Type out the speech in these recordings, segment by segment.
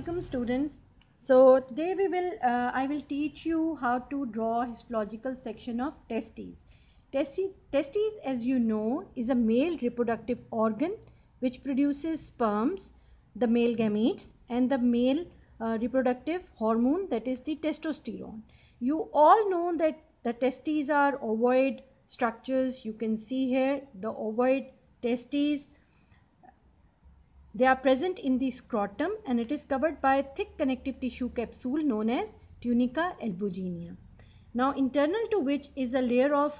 Assalamualaikum students. So today I will teach you how to draw histological section of testes. Testes, as you know, is a male reproductive organ which produces sperms, the male gametes, and the male reproductive hormone, that is the testosterone. You all know that the testes are ovoid structures. You can see here the ovoid testes. They are present in the scrotum and it is covered by a thick connective tissue capsule known as Tunica albuginea. Now internal to which is a layer of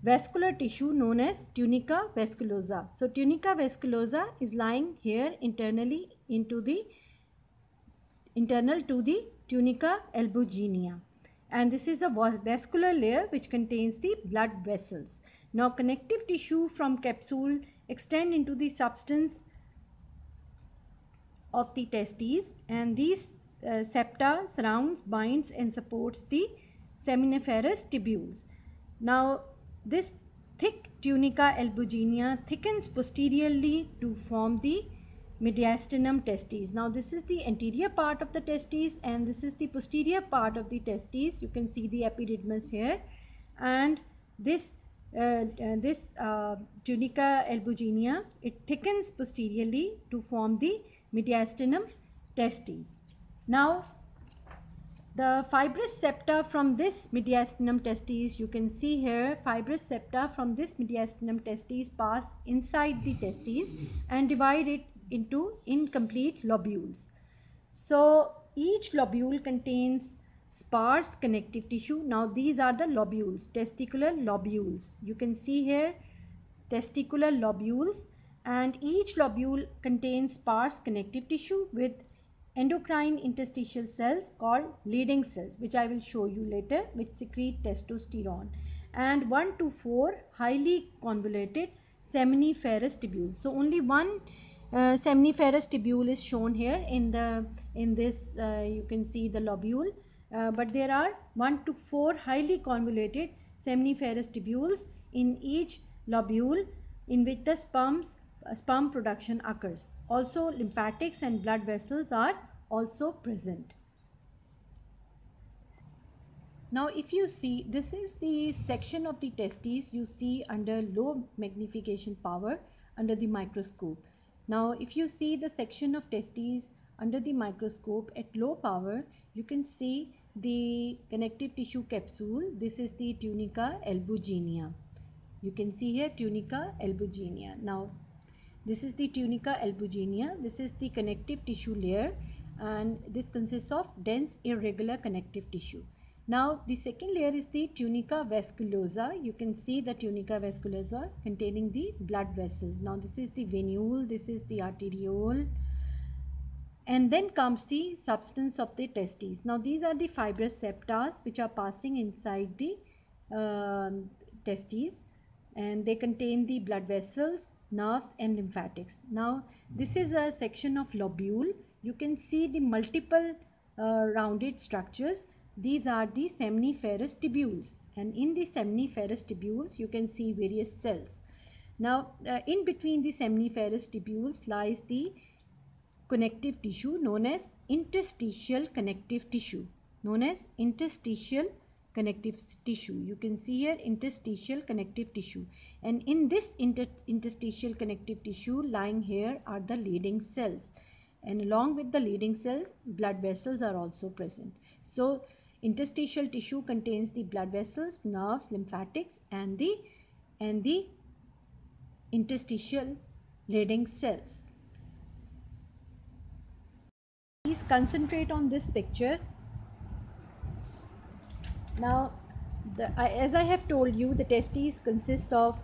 vascular tissue known as Tunica vasculosa. So Tunica vasculosa is lying here internal to the Tunica albuginea, and this is a vascular layer which contains the blood vessels. Now connective tissue from capsule extend into the substance of the testes, and these septa surrounds, binds and supports the seminiferous tubules. Now this thick Tunica albuginea thickens posteriorly to form the mediastinum testis. Now this is the anterior part of the testes and this is the posterior part of the testes. You can see the epididymis here, and this Tunica albuginea, it thickens posteriorly to form the mediastinum testis. Now the fibrous septa from this mediastinum testis, you can see here fibrous septa from this mediastinum testis pass inside the testes and divide it into incomplete lobules. So each lobule contains sparse connective tissue. Now these are the lobules, testicular lobules. You can see here testicular lobules, and each lobule contains sparse connective tissue with endocrine interstitial cells called leading cells, which I will show you later, which secrete testosterone, and 1 to 4 highly convoluted seminiferous tubules. So only one seminiferous tubule is shown here in this you can see the lobule, but there are 1 to 4 highly convoluted seminiferous tubules in each lobule in which the sperm production occurs. Also lymphatics and blood vessels are also present. Now if you see, this is the section of the testes you see under low magnification power under the microscope. Now if you see the section of testes under the microscope at low power, you can see the connective tissue capsule. This is the Tunica albuginea. You can see here Tunica albuginea. Now this is the Tunica albuginea. This is the connective tissue layer, and this consists of dense irregular connective tissue. Now the second layer is the Tunica vasculosa. You can see the Tunica vasculosa containing the blood vessels. Now this is the venule, this is the arteriole, and then comes the substance of the testes. Now these are the fibrous septa which are passing inside the testes, and they contain the blood vessels, nerves and lymphatics. Now this is a section of lobule. You can see the multiple rounded structures. These are the seminiferous tubules, and in the seminiferous tubules you can see various cells. Now in between the seminiferous tubules lies the connective tissue known as interstitial connective tissue, You can see here interstitial connective tissue, and in this interstitial connective tissue lying here are the leading cells, and along with the leading cells blood vessels are also present. So interstitial tissue contains the blood vessels, nerves, lymphatics and the interstitial leading cells. Please concentrate on this picture. Now as I have told you, the testes consist of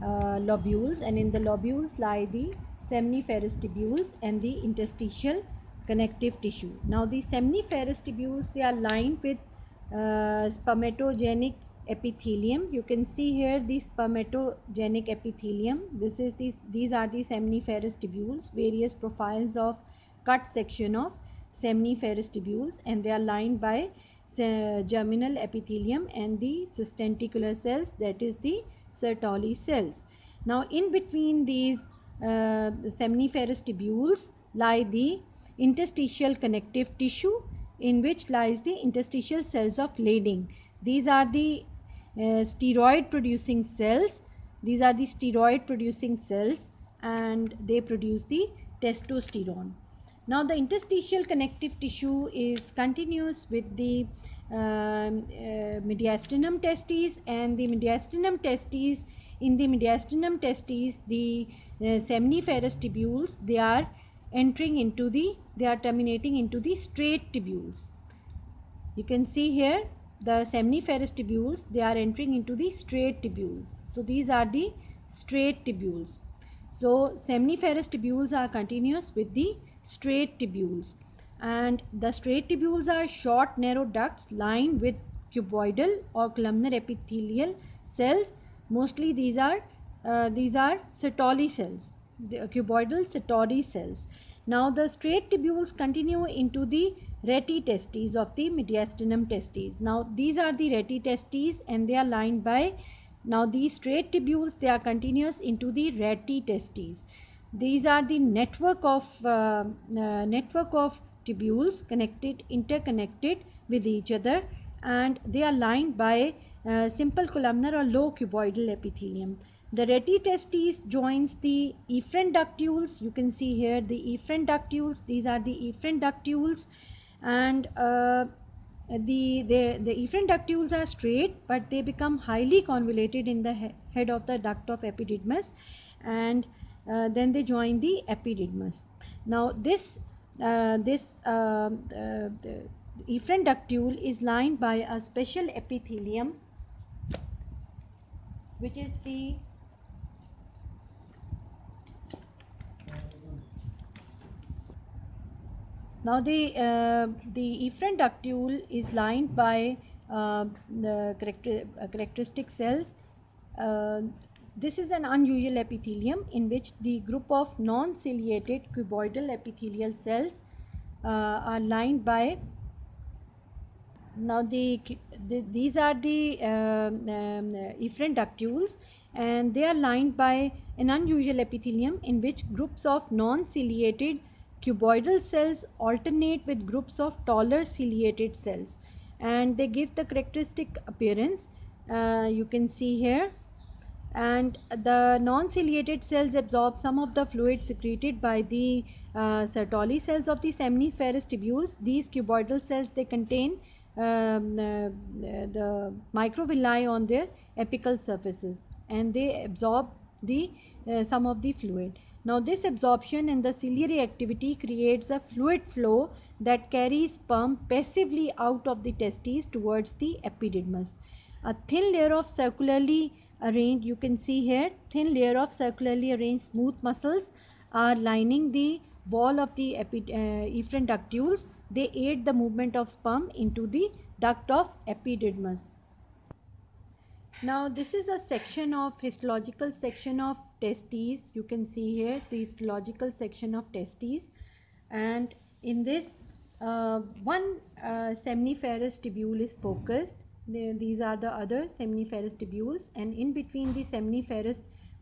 lobules, and in the lobules lie the seminiferous tubules and the interstitial connective tissue. Now the seminiferous tubules, they are lined with spermatogenic epithelium. You can see here the spermatogenic epithelium. These are the seminiferous tubules, various profiles of cut section of seminiferous tubules, and they are lined by germinal epithelium and the testicular cells, that is the Sertoli cells. Now in between these seminiferous tubules lie the interstitial connective tissue in which lies the interstitial cells of Leydig. These are the steroid producing cells. These are the steroid producing cells and they produce the testosterone. Now the interstitial connective tissue is continuous with the mediastinum testes, and the mediastinum testes, in the mediastinum testes the seminiferous tubules, they are terminating into the straight tubules. You can see here the seminiferous tubules, they are entering into the straight tubules. So these are the straight tubules. So seminiferous tubules are continuous with the straight tubules, and the straight tubules are short narrow ducts lined with cuboidal or columnar epithelial cells. Mostly these are Sertoli cells, the cuboidal Sertoli cells. Now the straight tubules continue into the reti testes of the mediastinum testes. Now these are the reti testes and they are lined by, now these straight tubules, they are continuous into the reti testes. These are the network of tubules interconnected with each other, and they are lined by simple columnar or low cuboidal epithelium. The reti testes joins the efferent ductules. You can see here the efferent ductules. These are the efferent ductules, and the efferent ductules are straight, but they become highly convoluted in the head of the duct of epididymis, and then they join the epididymis. Now the efferent ductule is lined by a special epithelium, which is the efferent ductule is lined by the characteristic cells. This is an unusual epithelium in which the group of non-ciliated cuboidal epithelial cells are lined by, now these are the efferent ductules, and they are lined by an unusual epithelium in which groups of non-ciliated cuboidal cells alternate with groups of taller ciliated cells, and they give the characteristic appearance. You can see here, and the non-ciliated cells absorb some of the fluid secreted by the Sertoli cells of the seminiferous tubules. These cuboidal cells, they contain the microvilli on their apical surfaces, and they absorb the some of the fluid. Now this absorption and the ciliary activity creates a fluid flow that carries sperm passively out of the testes towards the epididymis. A thin layer of circularly arranged, you can see here, thin layer of circularly arranged smooth muscles are lining the wall of the efferent ductules. They aid the movement of sperm into the duct of epididymis. Now this is a section of histological section of testes. You can see here the histological section of testes, and in this one seminiferous tubule is focused. These are the other seminiferous tubules, and in between the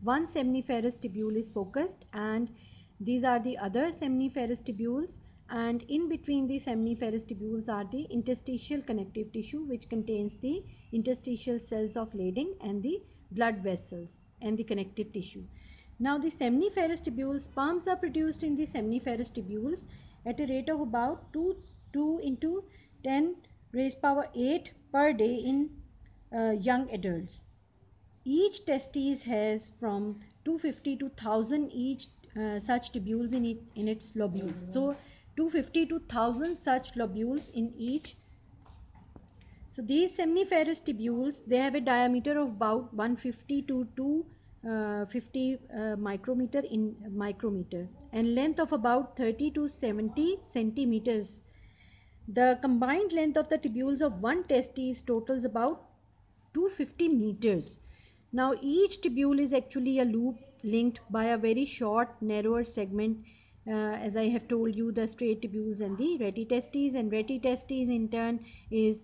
one seminiferous tubule is focused, and these are the other seminiferous tubules, and in between the seminiferous tubules are the interstitial connective tissue, which contains the interstitial cells of Leydig and the blood vessels and the connective tissue. Now the seminiferous tubules, sperms are produced in the seminiferous tubules at a rate of about 2 into 10 raised power 8 per day in young adults. Each testis has from 250 to 1000 each such tubules in its lobules. So 250 to 1000 such lobules in each. So these seminiferous tubules, they have a diameter of about 150 to 250 micrometer in micrometer, and length of about 30 to 70 centimeters. The combined length of the tubules of one testis totals about 250 meters. Now each tubule is actually a loop linked by a very short narrower segment, as I have told you, the straight tubules and the reti testes, and reti testes in turn is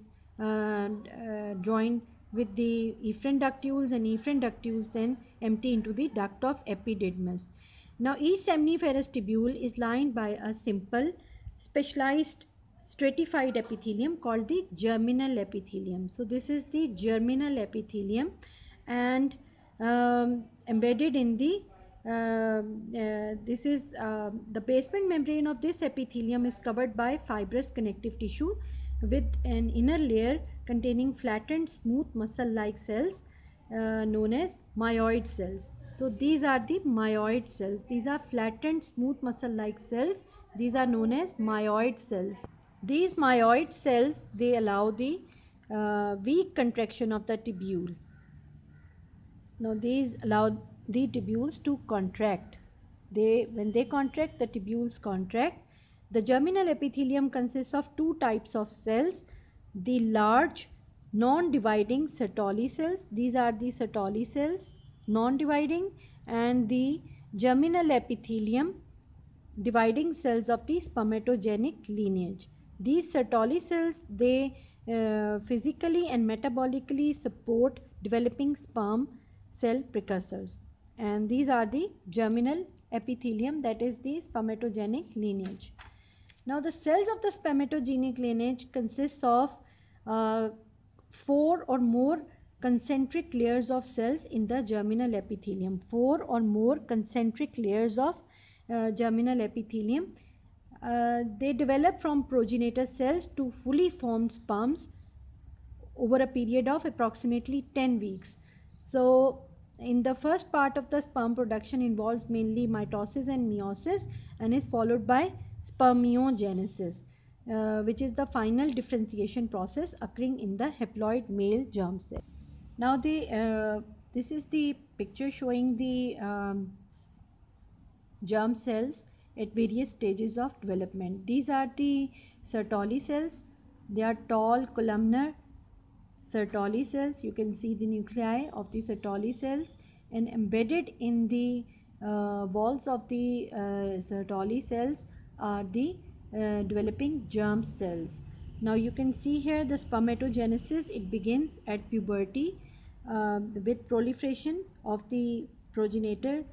joined with the efferent ductules, and efferent ductules then empty into the duct of epididymis. Now each seminiferous tubule is lined by a simple specialized stratified epithelium called the germinal epithelium. So this is the germinal epithelium, and embedded in the the basement membrane of this epithelium is covered by fibrous connective tissue with an inner layer containing flattened smooth muscle-like cells known as myoid cells. So these are the myoid cells. These are flattened smooth muscle-like cells. These are known as myoid cells. These myoid cells, they allow the weak contraction of the tubule. Now these allow the tubules to contract. When they contract, the tubules contract. The germinal epithelium consists of two types of cells: the large non-dividing Sertoli cells, these are the Sertoli cells, non-dividing, and the germinal epithelium, dividing cells of the spermatogenic lineage. These Sertoli cells, they physically and metabolically support developing sperm cell precursors, and these are the germinal epithelium, that is the spermatogenic lineage. Now the cells of the spermatogenic lineage consists of 4 or more concentric layers of cells in the germinal epithelium. 4 or more concentric layers of germinal epithelium. They develop from progenitor cells to fully formed sperms over a period of approximately 10 weeks. So in the first part of the sperm production involves mainly mitosis and meiosis, and is followed by spermatogenesis, which is the final differentiation process occurring in the haploid male germ cell. Now this is the picture showing the germ cells at various stages of development. These are the Sertoli cells. They are tall columnar Sertoli cells. You can see the nuclei of the Sertoli cells, and embedded in the walls of the Sertoli cells are the developing germ cells. Now you can see here the spermatogenesis. It begins at puberty with proliferation of the progenitor,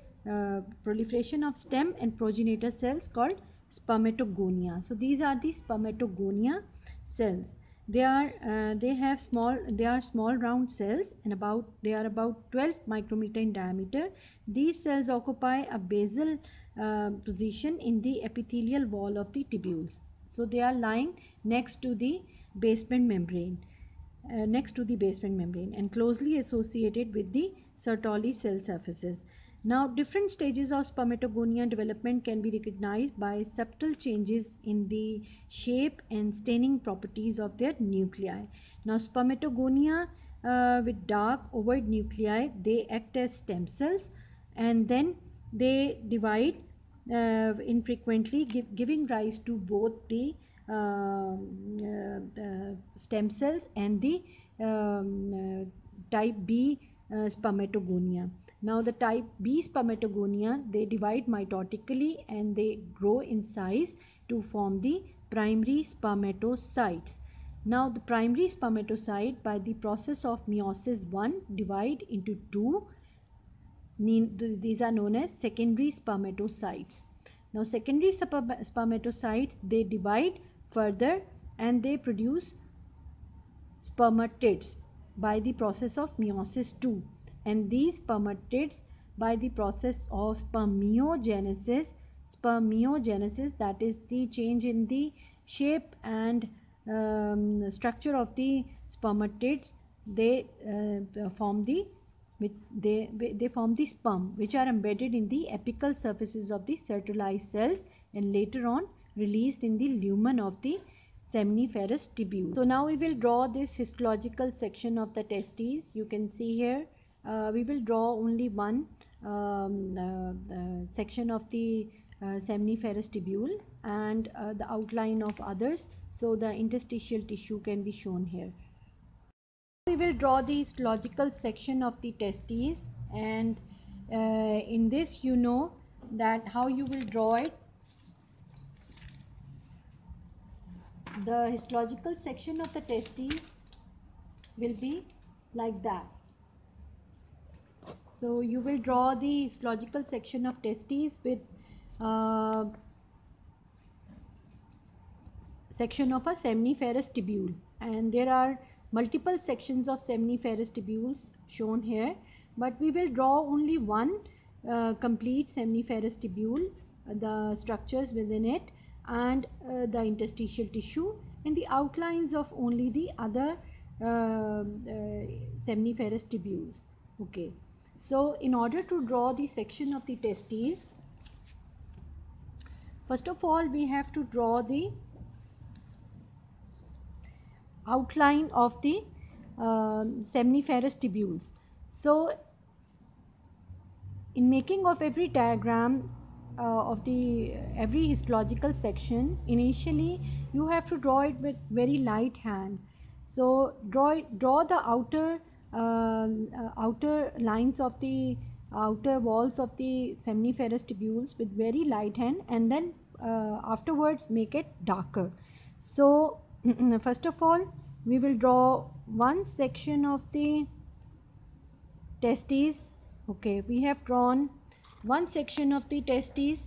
proliferation of stem and progenitor cells called Spermatogonia. So these are the Spermatogonia cells. They are small round cells, and they are about 12 micrometer in diameter. These cells occupy a basal position in the epithelial wall of the tubules. So they are lying next to the basement membrane, and closely associated with the Sertoli cell surfaces. Now different stages of spermatogonia development can be recognized by subtle changes in the shape and staining properties of their nuclei. Now spermatogonia with dark ovoid nuclei, they act as stem cells, and then they divide infrequently, giving rise to both the stem cells and the type B spermatogonia. Now the type B spermatogonia, they divide mitotically and they grow in size to form the primary spermatocytes. Now the primary spermatocyte, by the process of meiosis 1, divide into 2. These are known as secondary spermatocytes. Now secondary spermatocytes, they divide further and they produce spermatids by the process of meiosis 2. And these spermatids, by the process of spermatogenesis, that is the change in the shape and structure of the spermatids, they form the sperm, which are embedded in the apical surfaces of the Sertoli cells and later on released in the lumen of the seminiferous tubule. So now we will draw this histological section of the testes. You can see here we will draw only one section of the seminiferous tubule and the outline of others, so the interstitial tissue can be shown here. We will draw the histological section of the testes, and in this you know that how you will draw it. The histological section of the testes will be like that. So you will draw the histological section of testes with section of a seminiferous tubule, and there are multiple sections of seminiferous tubules shown here, but we will draw only one complete seminiferous tubule, the structures within it, and the interstitial tissue, and the outlines of only the other seminiferous tubules. Okay, so in order to draw the section of the testes, first of all we have to draw the outline of the seminiferous tubules. So in making of every diagram of the every histological section, initially you have to draw it with very light hand. So draw the outer lines of the outer walls of the seminiferous tubules with very light hand, and then afterwards make it darker. So first of all we will draw one section of the testes. Okay, we have drawn one section of the testes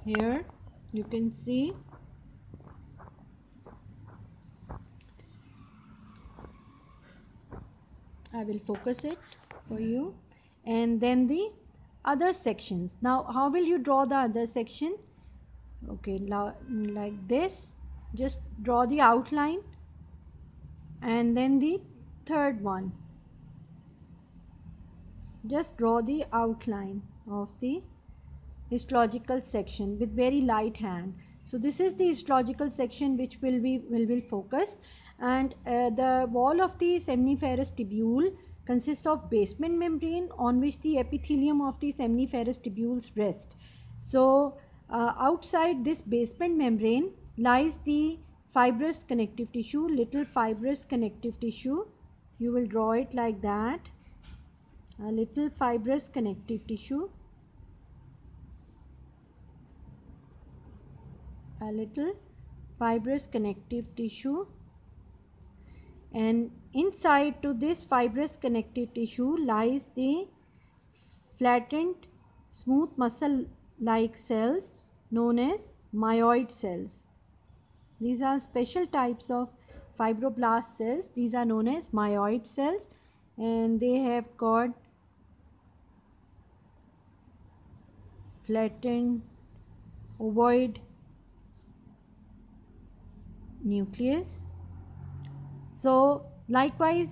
here, you can see. I will focus it for you. And then the other sections. Now how will you draw the other section? Okay, like this, just draw the outline, and then the third one, just draw the outline of the histological section with very light hand. So this is the histological section which will focus, and the wall of the seminiferous tubule consists of basement membrane on which the epithelium of the seminiferous tubules rest. So outside this basement membrane lies the fibrous connective tissue, little fibrous connective tissue. You will draw it like that, a little fibrous connective tissue, a little fibrous connective tissue, and inside to this fibrous connective tissue lies the flattened smooth muscle like cells known as myoid cells. These are special types of fibroblast cells. These are known as myoid cells, and they have got flattened ovoid nucleus. So likewise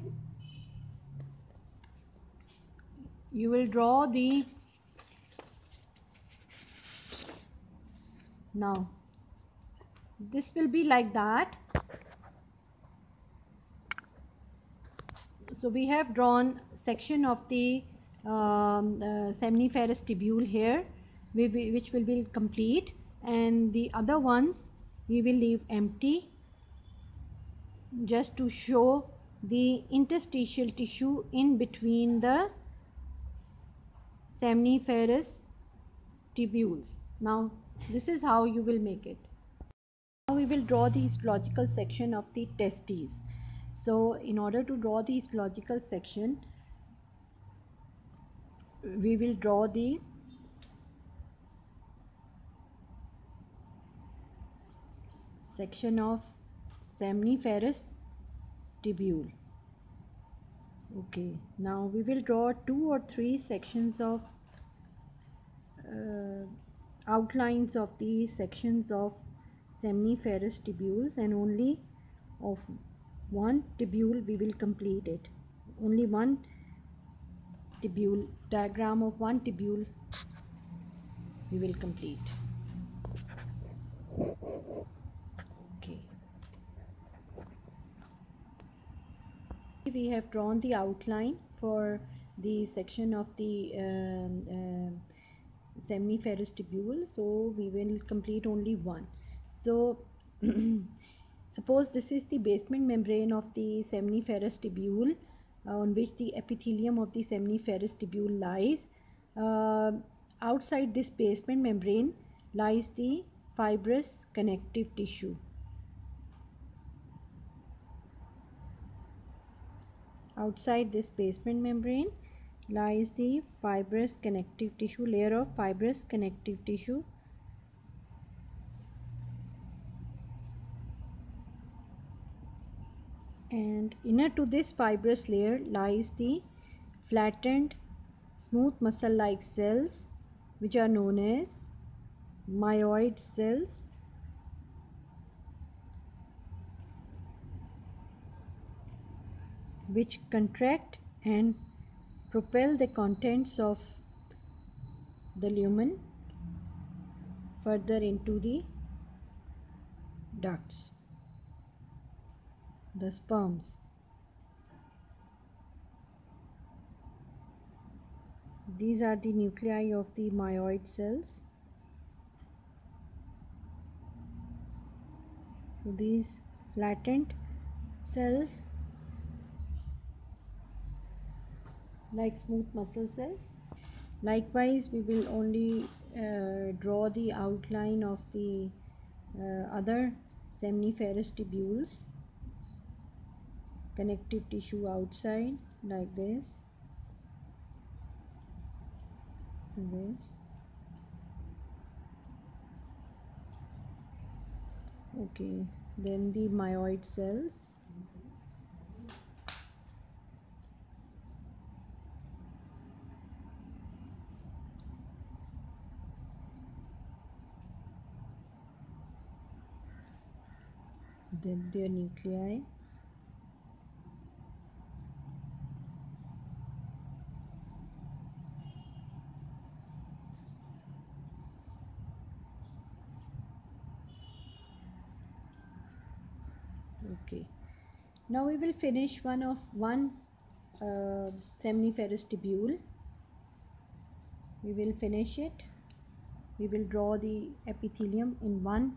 you will draw the, now this will be like that. So we have drawn section of the seminiferous tubule here, which will be complete, and the other ones we will leave empty, just to show the interstitial tissue in between the seminiferous tubules. Now this is how you will make it. Now we will draw the histological section of the testes. So in order to draw the histological section, we will draw the section of seminiferous tubule. Okay, now we will draw 2 or 3 sections of outlines of the sections of seminiferous tubules, and only of one tubule we will complete it. Only one tubule, diagram of one tubule we will complete. Okay, we have drawn the outline for the section of the seminiferous tubule, so we will complete only one. So suppose this is the basement membrane of the seminiferous tubule on which the epithelium of the seminiferous tubule lies. Outside this basement membrane lies the fibrous connective tissue. Outside this basement membrane lies the fibrous connective tissue, layer of fibrous connective tissue. and inner to this fibrous layer lies the flattened smooth muscle-like cells, which are known as myoid cells, which contract and propel the contents of the lumen further into the ducts, the sperms. These are the nuclei of the myoid cells. So these flattened cells, like smooth muscle cells. Likewise, we will only draw the outline of the other seminiferous tubules, connective tissue outside, like this. Okay, then the myoid cells. Then their nuclei. Okay, now we will finish one seminiferous tubule. We will finish it. We will draw the epithelium in one.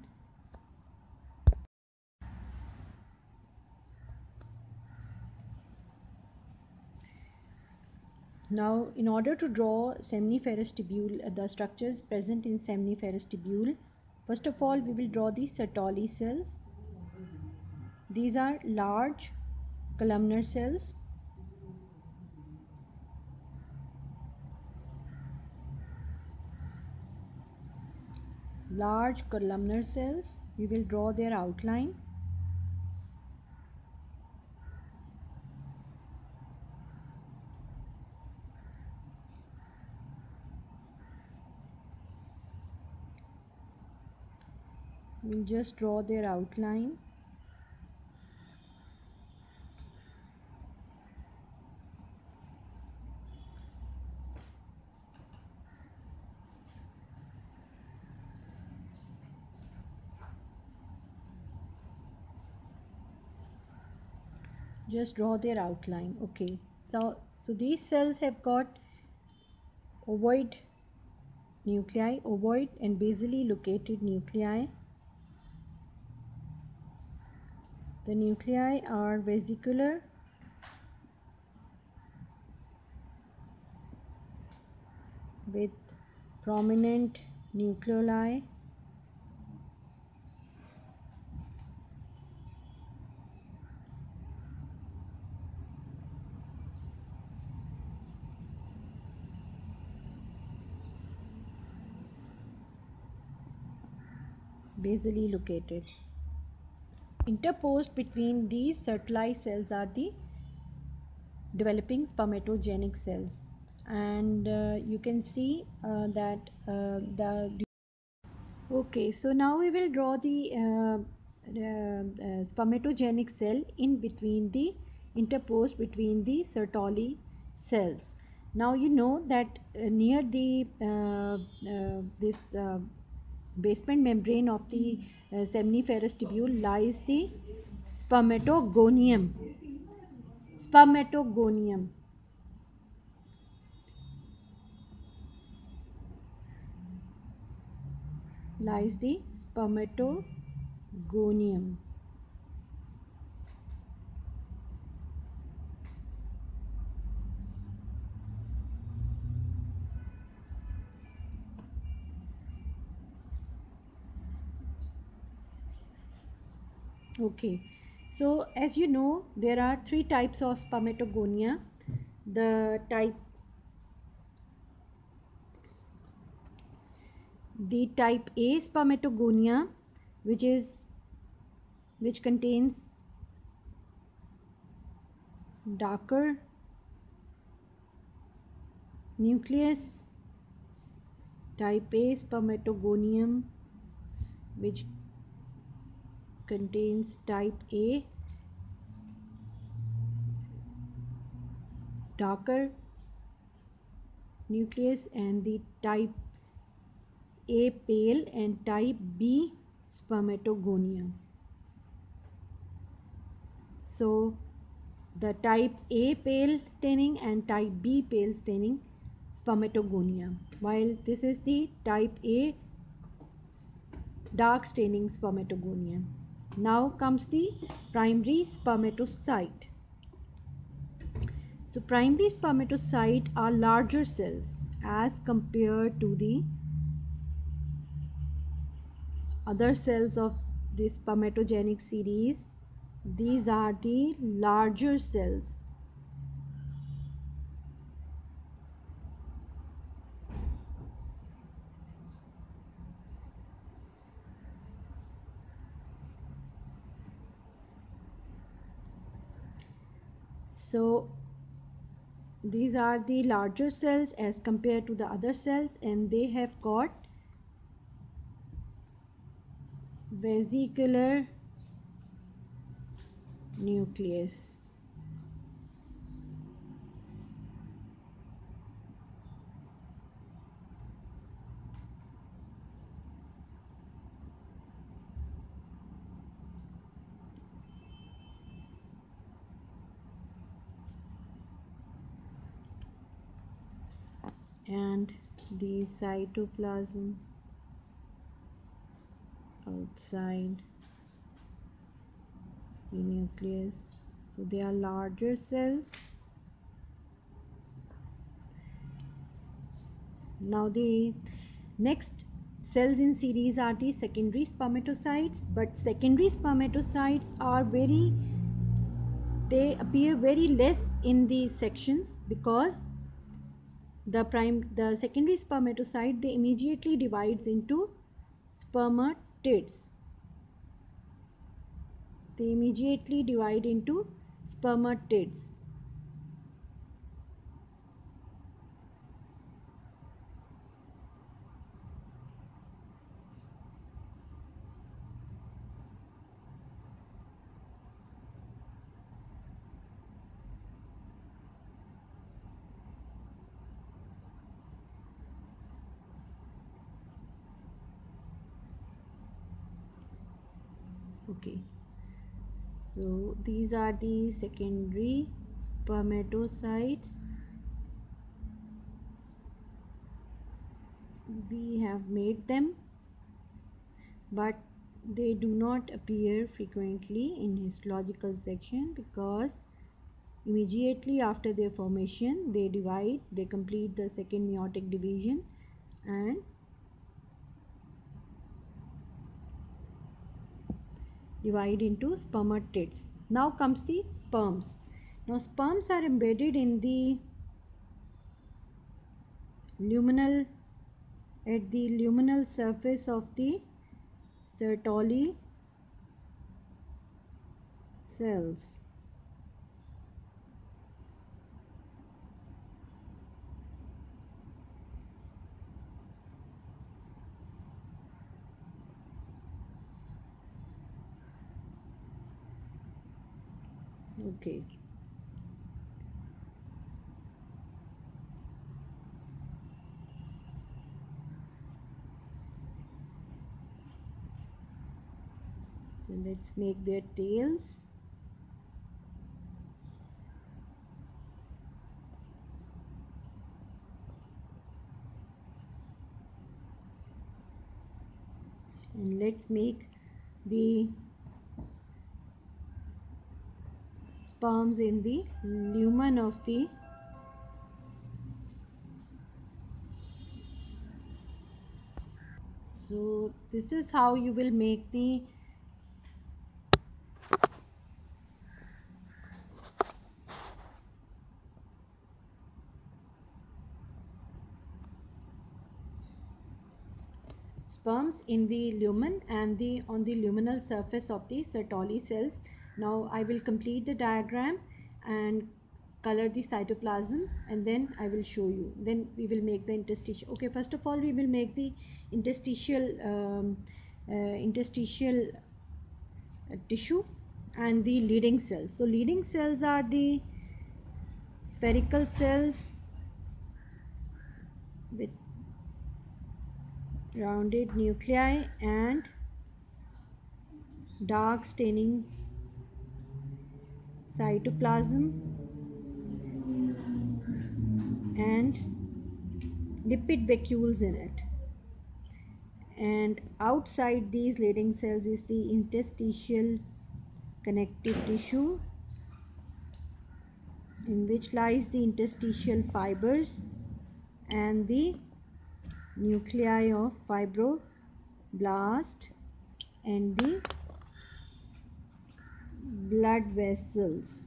Now, in order to draw seminiferous tubule, the structures present in seminiferous tubule, first of all, we will draw the Sertoli cells. These are large columnar cells. Large columnar cells. We will draw their outline. We'll just draw their outline. Just draw their outline. Okay, so these cells have got ovoid nuclei, ovoid and basally located nuclei. The nuclei are vesicular, with prominent nucleoli. Basally located. Interposed between these Sertoli cells are the developing spermatogenic cells, and you can see that okay, so now we will draw the spermatogenic cell in between the interposed between the Sertoli cells. Now you know that near the this basement membrane of the seminiferous tubule lies the spermatogonium. Spermatogonium. Lies the spermatogonium. Okay, so as you know, there are three types of spermatogonia. The type A spermatogonia, which contains darker nucleus, type A spermatogonium, which contains type A, darker nucleus, and the type A pale and type B spermatogonia. So the type A pale staining and type B pale staining spermatogonia, while this is the type A dark staining spermatogonia. Now comes the primary spermatocyte. So primary spermatocyte are larger cells as compared to the other cells of the spermatogenic series. These are the larger cells. So these are the larger cells as compared to the other cells, and they have got vesicular nucleus. And the cytoplasm outside the nucleus. So they are larger cells. Now the next cells in series are the secondary spermatocytes, but secondary spermatocytes are they appear very less in the sections, because the secondary spermatocyte, they immediately divides into spermatids. They immediately divide into spermatids. Okay, so these are the secondary spermatocytes. We have made them, but they do not appear frequently in histological section, because immediately after their formation they divide, they complete the second meiotic division and divide into spermatids. Now comes the sperms. Now sperms are embedded in the luminal, at the luminal surface of the Sertoli cells. Okay. So let's make their tails. And let's make the sperms in the lumen of the so this is how you will make the sperms in the lumen and on the luminal surface of the Sertoli cells. Now I will complete the diagram and color the cytoplasm, and then I will show you. Then we will make the interstitial. Okay, first of all we will make the interstitial tissue and the leading cells. So leading cells are the spherical cells with rounded nuclei and dark staining cytoplasm and lipid vacuoles in it. And outside these leading cells is the interstitial connective tissue, in which lies the interstitial fibers and the nuclei of fibroblast and the blood vessels.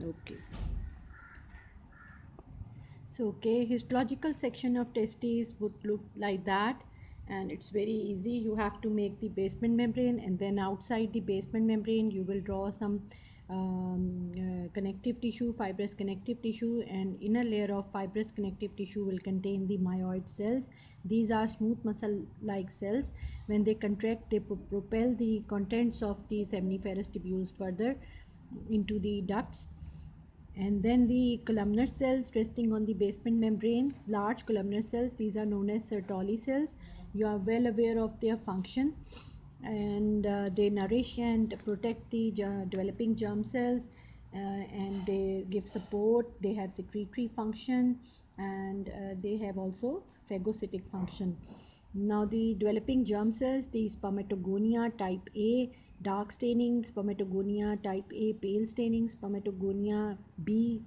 Okay. So histological section of testes would look like that, and it's very easy. You have to make the basement membrane, and then outside the basement membrane you will draw some connective tissue, fibrous connective tissue, and inner layer of fibrous connective tissue will contain the myoid cells. These are smooth muscle like cells. When they contract, they propel the contents of the seminiferous tubules further into the ducts. And then the columnar cells resting on the basement membrane, large columnar cells, these are known as Sertoli cells. You are well aware of their function, and they nourish and protect the developing germ cells, and they give support. They have secretory function, and they have also phagocytic function. Now the developing germ cells, the Spermatogonia type A, dark staining, Spermatogonia type A, pale staining, Spermatogonia B,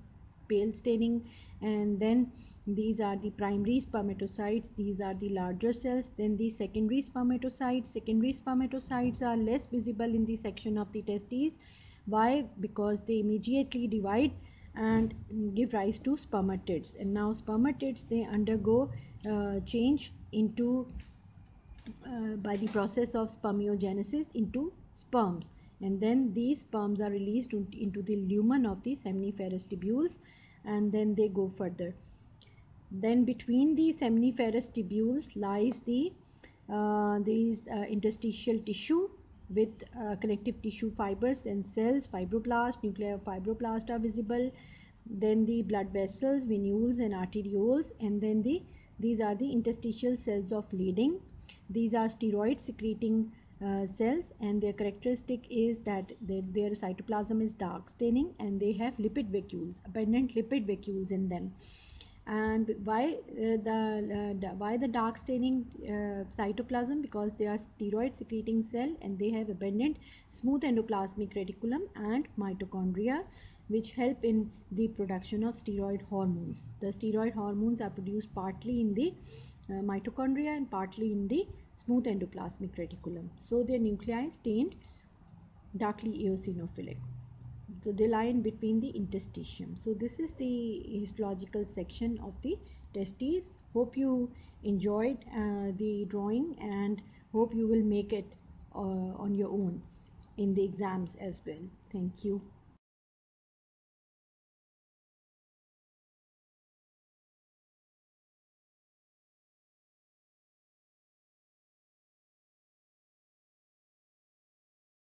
pale staining, and then these are the primary spermatocytes. These are the larger cells. Then the secondary spermatocytes. Secondary spermatocytes are less visible in the section of the testes. Why? Because they immediately divide and give rise to spermatids. And now spermatids, they undergo change into by the process of spermatogenesis into sperms, and then these sperms are released into the lumen of the seminiferous tubules, and then they go further. Then between the seminiferous tubules lies the interstitial tissue with connective tissue fibers and cells. Fibroblast, nuclei of fibroblast are visible. Then the blood vessels, venules and arterioles, and then these are the interstitial cells of leading. These are steroid secreting cells, and their characteristic is that their cytoplasm is dark staining, and they have lipid vacuoles, abundant lipid vacuoles in them. And why the dark staining cytoplasm? Because they are steroid secreting cell, and they have abundant smooth endoplasmic reticulum and mitochondria, which help in the production of steroid hormones. The steroid hormones are produced partly in the mitochondria and partly in the smooth endoplasmic reticulum. So their nuclei stained darkly eosinophilic. So they lie in between the interstitium. So this is the histological section of the testes. Hope you enjoyed the drawing, and hope you will make it on your own in the exams as well. Thank you.